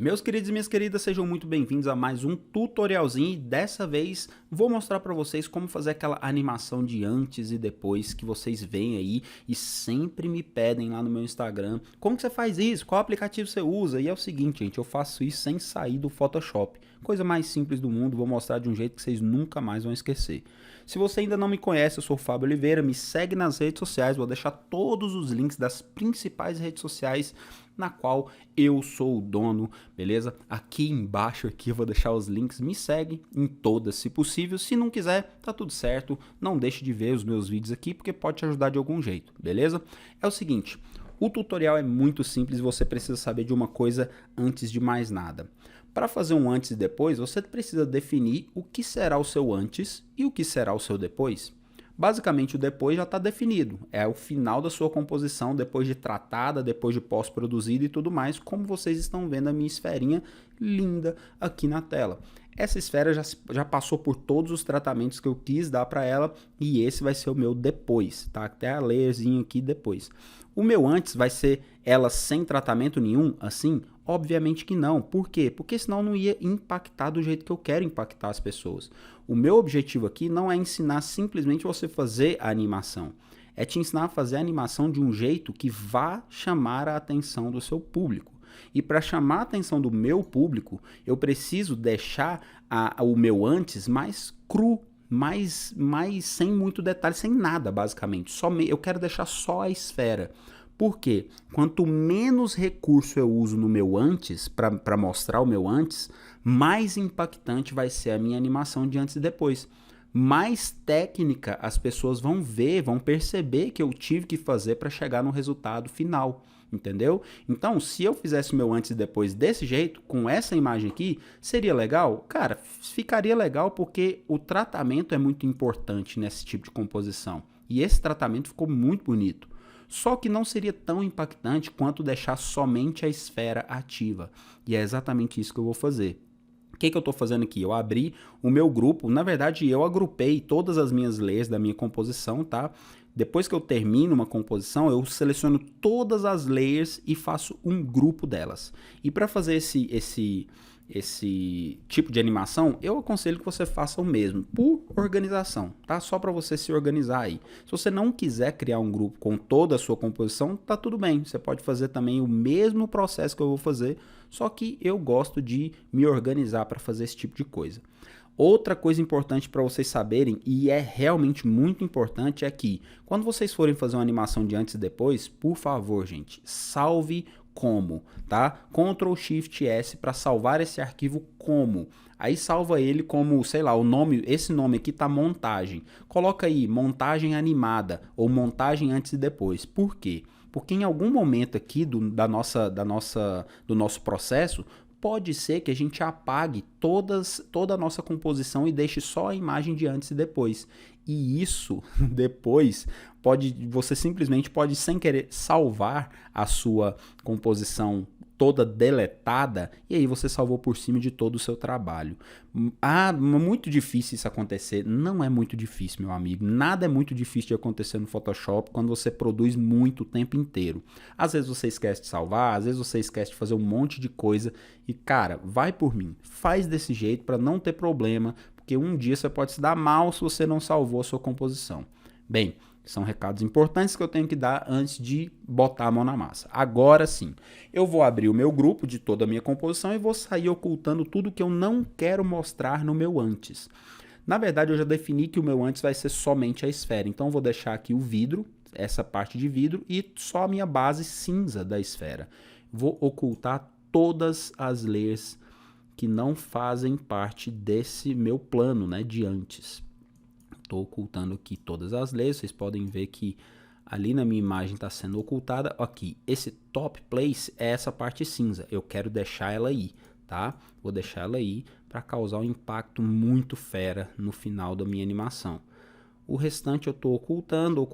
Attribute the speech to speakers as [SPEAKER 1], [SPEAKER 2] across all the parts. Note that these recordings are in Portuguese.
[SPEAKER 1] Meus queridos e minhas queridas, sejam muito bem-vindos a mais um tutorialzinho e dessa vez vou mostrar para vocês como fazer aquela animação de antes e depois que vocês veem aí e sempre me pedem lá no meu Instagram. Como que você faz isso? Qual aplicativo você usa? E é o seguinte, gente, eu faço isso sem sair do Photoshop. Coisa mais simples do mundo, vou mostrar de um jeito que vocês nunca mais vão esquecer. Se você ainda não me conhece, eu sou o Fábio Oliveira, me segue nas redes sociais, vou deixar todos os links das principais redes sociais na qual eu sou o dono, beleza? Aqui embaixo eu vou deixar os links, me segue em todas se possível, se não quiser, tá tudo certo, não deixe de ver os meus vídeos aqui porque pode te ajudar de algum jeito, beleza? É o seguinte, o tutorial é muito simples e você precisa saber de uma coisa antes de mais nada. Para fazer um antes e depois, você precisa definir o que será o seu antes e o que será o seu depois. Basicamente, o depois já está definido, é o final da sua composição, depois de tratada, depois de pós-produzida e tudo mais, como vocês estão vendo a minha esferinha linda aqui na tela. Essa esfera já passou por todos os tratamentos que eu quis dar para ela e esse vai ser o meu depois, tá? Até a layerzinho aqui depois. O meu antes vai ser ela sem tratamento nenhum, assim? Obviamente que não. Por quê? Porque senão não ia impactar do jeito que eu quero impactar as pessoas. O meu objetivo aqui não é ensinar simplesmente você fazer a animação. É te ensinar a fazer a animação de um jeito que vá chamar a atenção do seu público. E para chamar a atenção do meu público, eu preciso deixar o meu antes mais cru, mais sem muito detalhe, sem nada basicamente. Eu quero deixar só a esfera. Por quê? Quanto menos recurso eu uso no meu antes, para mostrar o meu antes, mais impactante vai ser a minha animação de antes e depois. Mais técnica as pessoas vão ver, vão perceber que eu tive que fazer para chegar no resultado final, entendeu? Então, se eu fizesse o meu antes e depois desse jeito, com essa imagem aqui, seria legal? Cara, ficaria legal porque o tratamento é muito importante nesse tipo de composição. E esse tratamento ficou muito bonito. Só que não seria tão impactante quanto deixar somente a esfera ativa. E é exatamente isso que eu vou fazer. O que eu estou fazendo aqui? Eu abri o meu grupo, na verdade eu agrupei todas as minhas layers da minha composição, tá? Depois que eu termino uma composição, eu seleciono todas as layers e faço um grupo delas. E para fazer esse tipo de animação, eu aconselho que você faça o mesmo, por organização, tá? Só para você se organizar aí. Se você não quiser criar um grupo com toda a sua composição, tá tudo bem. Você pode fazer também o mesmo processo que eu vou fazer, só que eu gosto de me organizar para fazer esse tipo de coisa. Outra coisa importante para vocês saberem, e é realmente muito importante, é que quando vocês forem fazer uma animação de antes e depois, por favor, gente, salve como, tá? Ctrl Shift S para salvar esse arquivo como. Aí salva ele como, sei lá, o nome, esse nome aqui tá montagem. Coloca aí montagem animada ou montagem antes e depois. Por quê? Porque em algum momento aqui do nosso processo, pode ser que a gente apague toda a nossa composição e deixe só a imagem de antes e depois. E isso depois você simplesmente pode sem querer salvar a sua composição toda deletada e aí você salvou por cima de todo o seu trabalho. Muito difícil isso acontecer. Não é muito difícil, meu amigo. Nada é muito difícil de acontecer no Photoshop quando você produz muito o tempo inteiro. Às vezes você esquece de salvar, às vezes você esquece de fazer um monte de coisa e, cara, vai por mim. Faz desse jeito para não ter problema, porque um dia você pode se dar mal se você não salvou a sua composição. Bem, são recados importantes que eu tenho que dar antes de botar a mão na massa. Agora sim, eu vou abrir o meu grupo de toda a minha composição e vou sair ocultando tudo que eu não quero mostrar no meu antes. Na verdade, eu já defini que o meu antes vai ser somente a esfera. Então, eu vou deixar aqui o vidro, essa parte de vidro, e só a minha base cinza da esfera. Vou ocultar todas as layers que não fazem parte desse meu plano, né, de antes. Estou ocultando aqui todas as layers, vocês podem ver que ali na minha imagem está sendo ocultada. Aqui, esse top place é essa parte cinza, eu quero deixar ela aí, tá? Vou deixar ela aí para causar um impacto muito fera no final da minha animação. O restante eu estou ocultando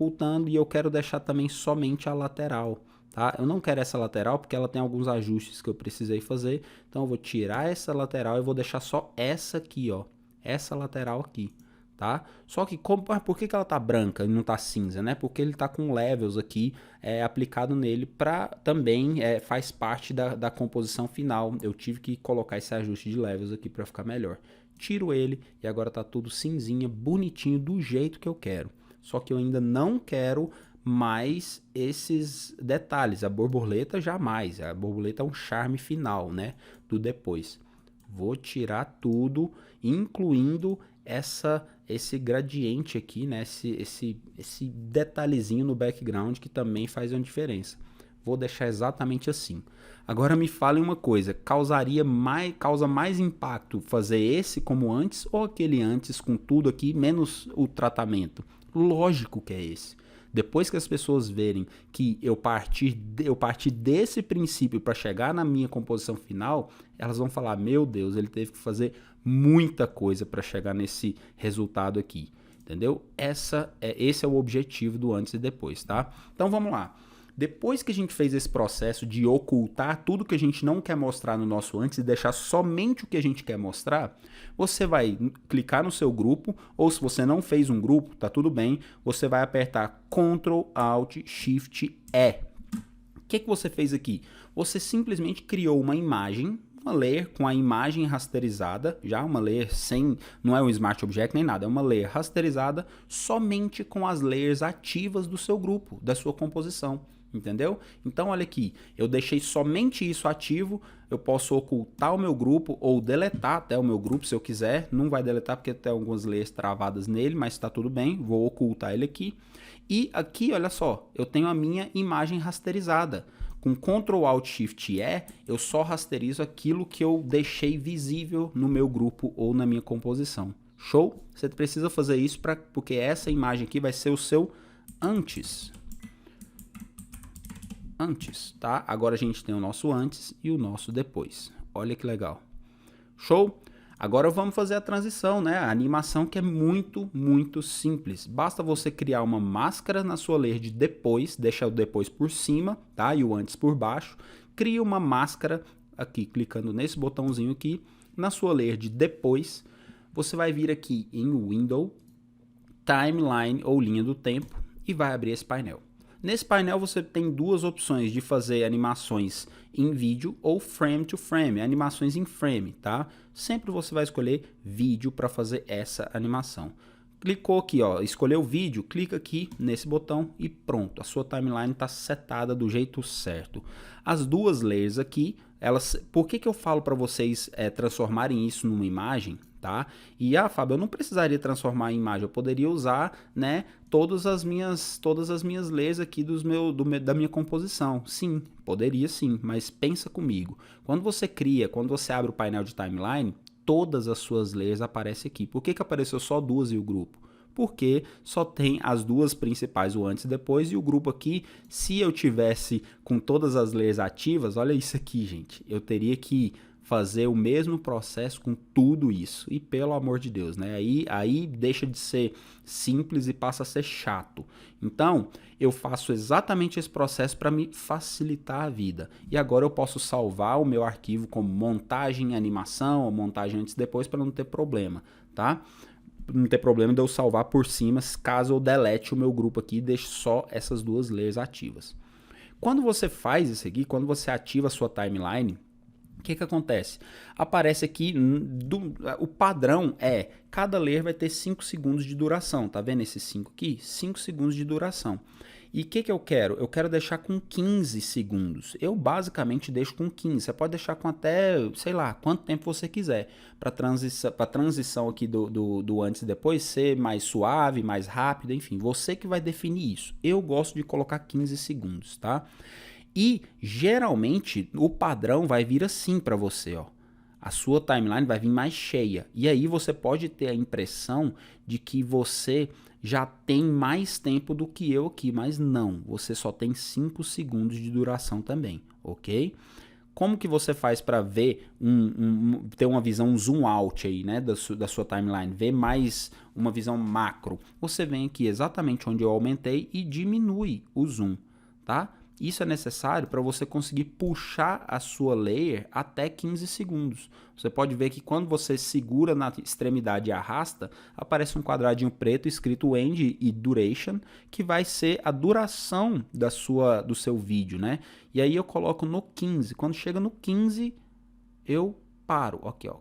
[SPEAKER 1] e eu quero deixar também somente a lateral, tá? Eu não quero essa lateral porque ela tem alguns ajustes que eu precisei fazer, então eu vou tirar essa lateral e vou deixar só essa aqui, ó, essa lateral aqui. tá? Só que por que ela tá branca e não tá cinza, né? Porque ele tá com levels aqui aplicado nele para também faz parte da composição final. Eu tive que colocar esse ajuste de levels aqui para ficar melhor. Tiro ele e agora tá tudo cinzinha, bonitinho, do jeito que eu quero. Só que eu ainda não quero mais esses detalhes. A borboleta jamais. A borboleta é um charme final, né? Do depois. Vou tirar tudo, incluindo esse gradiente aqui, né? Esse detalhezinho no background que também faz uma diferença. Vou deixar exatamente assim. Agora me fale uma coisa, causa mais impacto fazer esse como antes ou aquele antes com tudo aqui, menos o tratamento? Lógico que é esse. Depois que as pessoas verem que eu parti desse princípio para chegar na minha composição final, elas vão falar, meu Deus, ele teve que fazer muita coisa para chegar nesse resultado aqui, entendeu? Esse é o objetivo do antes e depois, tá? Então vamos lá. Depois que a gente fez esse processo de ocultar tudo que a gente não quer mostrar no nosso antes e deixar somente o que a gente quer mostrar, você vai clicar no seu grupo, ou se você não fez um grupo, tá tudo bem, você vai apertar Ctrl, Alt, Shift, E. O que você fez aqui? Você simplesmente criou uma imagem, uma layer com a imagem rasterizada, já uma layer sem, não é um Smart Object nem nada, é uma layer rasterizada somente com as layers ativas do seu grupo, da sua composição. Entendeu? Então olha aqui, eu deixei somente isso ativo, eu posso ocultar o meu grupo ou deletar até o meu grupo se eu quiser, não vai deletar porque tem algumas layers travadas nele, mas está tudo bem, vou ocultar ele aqui. E aqui, olha só, eu tenho a minha imagem rasterizada. Com Ctrl Alt Shift E, eu só rasterizo aquilo que eu deixei visível no meu grupo ou na minha composição. Show? Você precisa fazer isso porque essa imagem aqui vai ser o seu antes, tá? Agora a gente tem o nosso antes e o nosso depois. Olha que legal. Show? Agora vamos fazer a transição, né? A animação que é muito, muito simples. Basta você criar uma máscara na sua layer de depois, deixa o depois por cima, tá? E o antes por baixo. Cria uma máscara aqui, clicando nesse botãozinho aqui, na sua layer de depois. Você vai vir aqui em Window, Timeline ou linha do tempo e vai abrir esse painel. Nesse painel você tem duas opções de fazer animações em vídeo ou frame to frame, animações em frame, tá? Sempre você vai escolher vídeo para fazer essa animação. Clicou aqui, ó, escolheu vídeo, clica aqui nesse botão e pronto, a sua timeline está setada do jeito certo. As duas layers aqui, por que eu falo para vocês transformarem isso numa imagem? Tá? E Fábio, eu não precisaria transformar em imagem, eu poderia usar, né, todas as minhas layers aqui da minha composição. Sim, poderia sim, mas pensa comigo. Quando você abre o painel de timeline, todas as suas layers aparecem aqui. Por que apareceu só duas e o grupo? Porque só tem as duas principais, o antes e depois, e o grupo aqui, se eu tivesse com todas as layers ativas, olha isso aqui, gente, eu teria que fazer o mesmo processo com tudo isso, e pelo amor de Deus, né? Aí deixa de ser simples e passa a ser chato. Então, eu faço exatamente esse processo para me facilitar a vida. E agora eu posso salvar o meu arquivo como montagem, animação, ou montagem antes e depois para não ter problema, tá? Não ter problema de eu salvar por cima, caso eu delete o meu grupo aqui e deixe só essas duas layers ativas. Quando você faz isso aqui, quando você ativa a sua timeline, o que acontece? Aparece aqui, o padrão cada layer vai ter 5 segundos de duração, tá vendo esses 5 aqui? 5 segundos de duração. E o que eu quero? Eu quero deixar com 15 segundos. Eu basicamente deixo com 15, você pode deixar com até, sei lá, quanto tempo você quiser, para a transição aqui do antes e depois ser mais suave, mais rápida, enfim, você que vai definir isso. Eu gosto de colocar 15 segundos, tá? E geralmente o padrão vai vir assim para você, ó. A sua timeline vai vir mais cheia. E aí você pode ter a impressão de que você já tem mais tempo do que eu aqui, mas não. Você só tem 5 segundos de duração também, ok? Como que você faz para ver, ter uma visão zoom out aí, né, da sua timeline, ver mais uma visão macro? Você vem aqui exatamente onde eu aumentei e diminui o zoom, tá? Isso é necessário para você conseguir puxar a sua layer até 15 segundos. Você pode ver que quando você segura na extremidade e arrasta, aparece um quadradinho preto escrito End e Duration, que vai ser a duração do seu vídeo, né? E aí eu coloco no 15. Quando chega no 15, eu paro. Aqui, ó.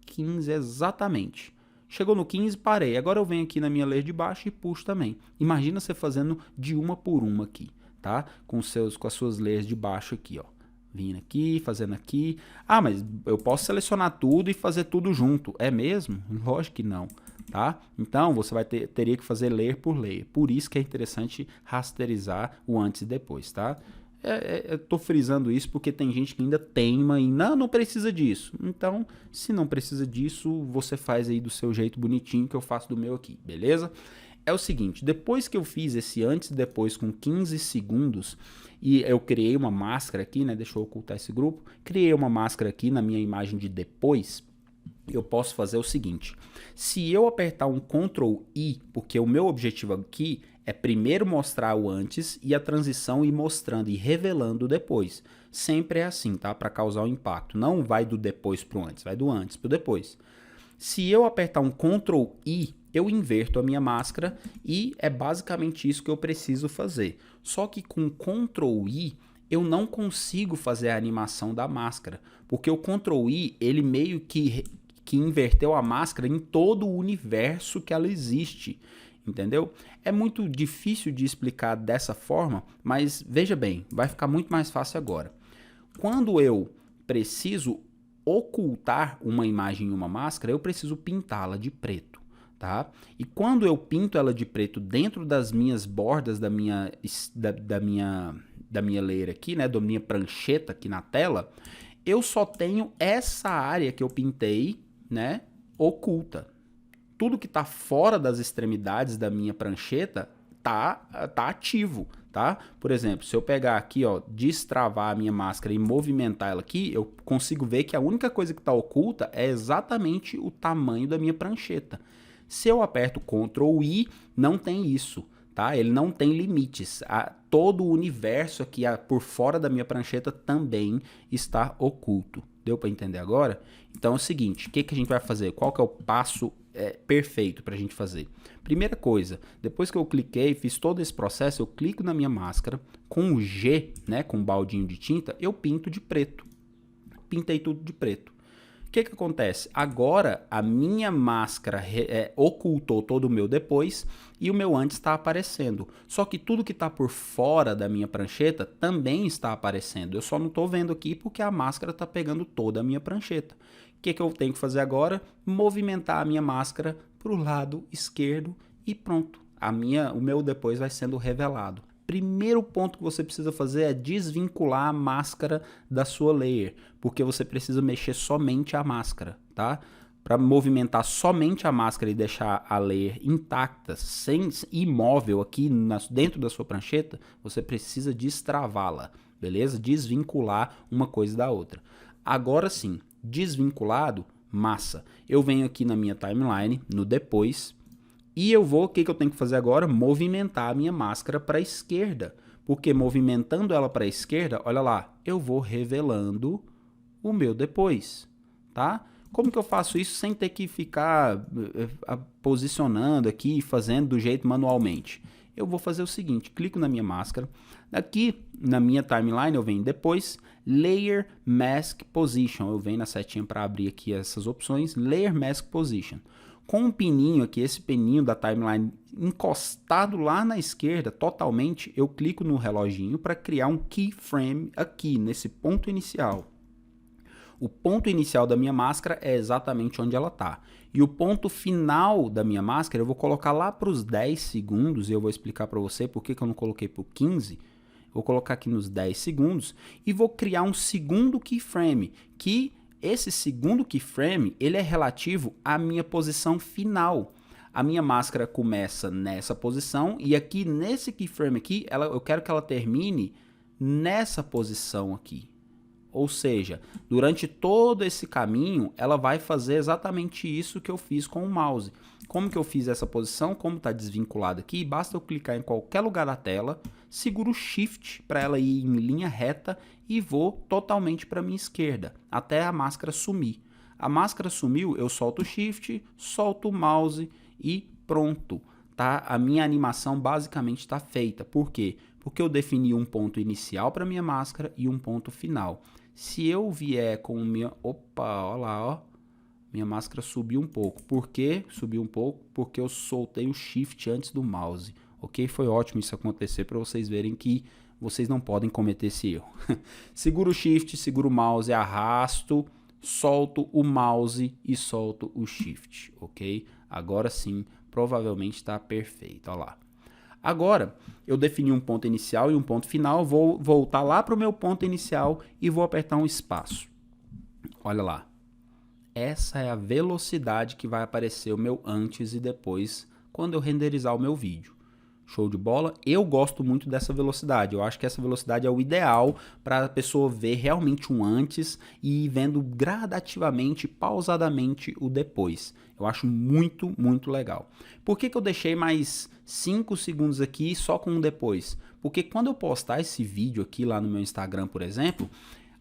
[SPEAKER 1] 15 exatamente. Chegou no 15, parei. Agora eu venho aqui na minha layer de baixo e puxo também. Imagina você fazendo de uma por uma aqui, tá? Com as suas layers de baixo aqui, ó. Vindo aqui, fazendo aqui. Ah, mas eu posso selecionar tudo e fazer tudo junto. É mesmo? Lógico que não, tá? Então, você teria que fazer layer por layer. Por isso que é interessante rasterizar o antes e depois, tá? Eu tô frisando isso porque tem gente que ainda teima em não precisa disso. Então, se não precisa disso, você faz aí do seu jeito bonitinho que eu faço do meu aqui, beleza? É o seguinte, depois que eu fiz esse antes e depois com 15 segundos, e eu criei uma máscara aqui, né? Deixa eu ocultar esse grupo. Criei uma máscara aqui na minha imagem de depois. Eu posso fazer o seguinte, se eu apertar um Ctrl I, porque o meu objetivo aqui é primeiro mostrar o antes e a transição ir mostrando e revelando o depois. Sempre é assim, tá? Para causar o impacto. Não vai do depois para o antes, vai do antes para o depois. Se eu apertar um Ctrl I, eu inverto a minha máscara e é basicamente isso que eu preciso fazer. Só que com Ctrl I, eu não consigo fazer a animação da máscara, porque o Ctrl I, ele meio que inverteu a máscara em todo o universo que ela existe, entendeu? É muito difícil de explicar dessa forma, mas veja bem, vai ficar muito mais fácil agora. Quando eu preciso ocultar uma imagem em uma máscara, eu preciso pintá-la de preto, tá? E quando eu pinto ela de preto dentro das minhas bordas da minha layer aqui, né, da minha prancheta aqui na tela, eu só tenho essa área que eu pintei, né, oculta. Tudo que está fora das extremidades da minha prancheta tá ativo, tá? Por exemplo, se eu pegar aqui, ó, destravar a minha máscara e movimentar ela aqui, eu consigo ver que a única coisa que está oculta é exatamente o tamanho da minha prancheta. Se eu aperto Ctrl I, não tem isso, tá? Ele não tem limites. Todo o universo aqui por fora da minha prancheta também está oculto. Deu para entender agora? Então é o seguinte, o que a gente vai fazer? Qual que é o passo perfeito para a gente fazer? Primeira coisa, depois que eu cliquei, fiz todo esse processo, eu clico na minha máscara, com o G, né, com um baldinho de tinta, eu pinto de preto. Pintei tudo de preto. O que acontece? Agora a minha máscara ocultou todo o meu depois e o meu antes está aparecendo. Só que tudo que está por fora da minha prancheta também está aparecendo. Eu só não estou vendo aqui porque a máscara está pegando toda a minha prancheta. O que eu tenho que fazer agora? Movimentar a minha máscara para o lado esquerdo e pronto. O meu depois vai sendo revelado. Primeiro ponto que você precisa fazer é desvincular a máscara da sua layer, porque você precisa mexer somente a máscara, tá? Para movimentar somente a máscara e deixar a layer intacta, imóvel aqui dentro da sua prancheta, você precisa destravá-la, beleza? Desvincular uma coisa da outra. Agora sim, desvinculado, massa. Eu venho aqui na minha timeline, no depois, e o que eu tenho que fazer agora? Movimentar a minha máscara para a esquerda. Porque movimentando ela para a esquerda, olha lá, eu vou revelando o meu depois, tá? Como que eu faço isso sem ter que ficar posicionando aqui e fazendo do jeito manualmente? Eu vou fazer o seguinte, clico na minha máscara, aqui na minha timeline eu venho depois, Layer Mask Position, eu venho na setinha para abrir aqui essas opções, Layer Mask Position. Com um pininho aqui, esse pininho da timeline encostado lá na esquerda totalmente, eu clico no reloginho para criar um keyframe aqui, nesse ponto inicial. O ponto inicial da minha máscara é exatamente onde ela está. E o ponto final da minha máscara eu vou colocar lá para os 10 segundos, e eu vou explicar para você por que eu não coloquei para o 15. Vou colocar aqui nos 10 segundos e vou criar um segundo keyframe, que esse segundo keyframe, ele é relativo à minha posição final. A minha máscara começa nessa posição e aqui nesse keyframe aqui, eu quero que ela termine nessa posição aqui. Ou seja, durante todo esse caminho, ela vai fazer exatamente isso que eu fiz com o mouse. Como que eu fiz essa posição? Como está desvinculado aqui, basta eu clicar em qualquer lugar da tela, seguro o Shift para ela ir em linha reta e vou totalmente para a minha esquerda, até a máscara sumir. A máscara sumiu, eu solto o Shift, solto o mouse e pronto. Tá? A minha animação basicamente está feita. Por quê? Porque eu defini um ponto inicial para minha máscara e um ponto final. Se eu vier com minha... Opa, olha lá, ó. Minha máscara subiu um pouco. Por que subiu um pouco? Porque eu soltei o Shift antes do mouse. Ok? Foi ótimo isso acontecer para vocês verem que vocês não podem cometer esse erro. Seguro o Shift, seguro o mouse, arrasto, solto o mouse e solto o Shift. Ok? Agora sim, provavelmente está perfeito. Olha lá. Agora, eu defini um ponto inicial e um ponto final. Vou voltar lá para o meu ponto inicial e vou apertar um espaço. Olha lá. Essa é a velocidade que vai aparecer o meu antes e depois quando eu renderizar o meu vídeo. Show de bola? Eu gosto muito dessa velocidade. Eu acho que essa velocidade é o ideal para a pessoa ver realmente um antes e ir vendo gradativamente, pausadamente o depois. Eu acho muito, muito legal. Por que eu deixei mais 5 segundos aqui só com o depois? Porque quando eu postar esse vídeo aqui lá no meu Instagram, por exemplo,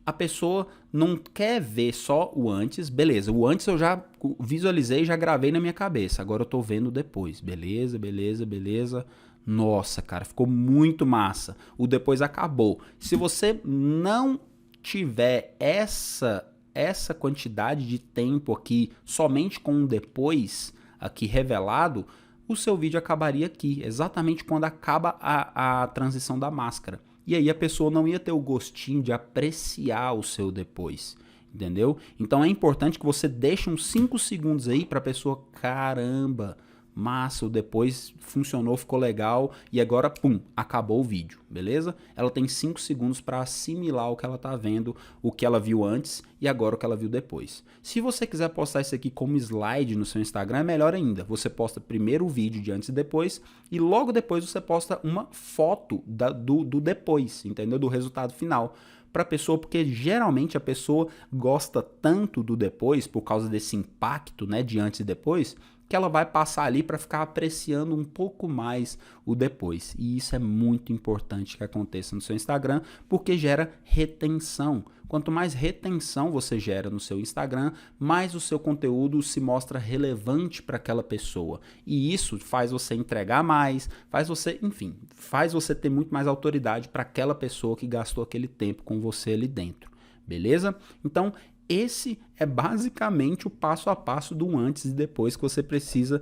[SPEAKER 1] a pessoa não quer ver só o antes, beleza, o antes eu já visualizei, já gravei na minha cabeça, agora eu tô vendo o depois, beleza, beleza, beleza, nossa, cara, ficou muito massa, o depois acabou. Se você não tiver essa quantidade de tempo aqui, somente com o depois aqui revelado, o seu vídeo acabaria aqui, exatamente quando acaba a transição da máscara. E aí a pessoa não ia ter o gostinho de apreciar o seu depois, entendeu? Então é importante que você deixe uns 5 segundos aí para a pessoa, caramba, massa, o depois funcionou, ficou legal e agora, pum, acabou o vídeo, beleza? Ela tem 5 segundos para assimilar o que ela tá vendo, o que ela viu antes e agora o que ela viu depois. Se você quiser postar isso aqui como slide no seu Instagram, é melhor ainda. Você posta primeiro o vídeo de antes e depois e logo depois você posta uma foto do depois, entendeu? Do resultado final para a pessoa, porque geralmente a pessoa gosta tanto do depois por causa desse impacto, né, de antes e depois, que ela vai passar ali para ficar apreciando um pouco mais o depois. E isso é muito importante que aconteça no seu Instagram, porque gera retenção. Quanto mais retenção você gera no seu Instagram, mais o seu conteúdo se mostra relevante para aquela pessoa. E isso faz você entregar mais, faz você, enfim, faz você ter muito mais autoridade para aquela pessoa que gastou aquele tempo com você ali dentro. Beleza? Então, esse é basicamente o passo a passo do antes e depois que você precisa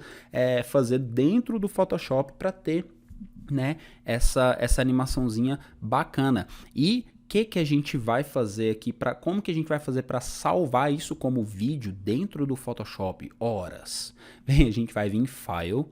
[SPEAKER 1] fazer dentro do Photoshop para ter, né, essa animaçãozinha bacana. E que a gente vai fazer aqui como que a gente vai fazer para salvar isso como vídeo dentro do Photoshop? Horas. Bem, a gente vai vir em File,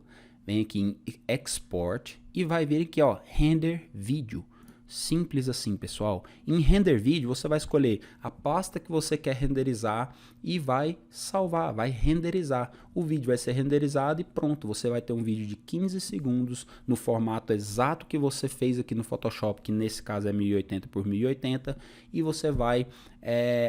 [SPEAKER 1] vem aqui em Export e vai vir aqui, ó, Render Video. Simples assim, pessoal. Em Render Video, você vai escolher a pasta que você quer renderizar e vai salvar, vai renderizar. O vídeo vai ser renderizado e pronto, você vai ter um vídeo de 15 segundos no formato exato que você fez aqui no Photoshop, que nesse caso é 1080 por 1080, e você vai,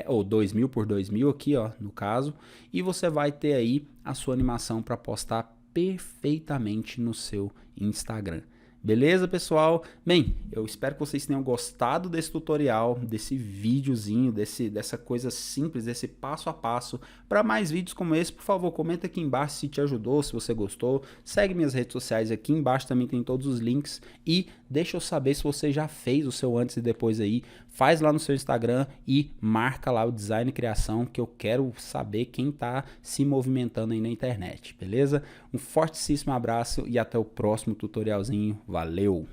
[SPEAKER 1] ou 2000 por 2000 aqui, ó, no caso, e você vai ter aí a sua animação para postar perfeitamente no seu Instagram. Beleza, pessoal? Bem, eu espero que vocês tenham gostado desse tutorial, desse videozinho, dessa coisa simples, desse passo a passo. Para mais vídeos como esse, por favor, comenta aqui embaixo se te ajudou, se você gostou. Segue minhas redes sociais aqui embaixo, também tem todos os links. E deixa eu saber se você já fez o seu antes e depois aí. Faz lá no seu Instagram e marca lá o Design e Criação, que eu quero saber quem está se movimentando aí na internet, beleza? Um fortíssimo abraço e até o próximo tutorialzinho. Valeu!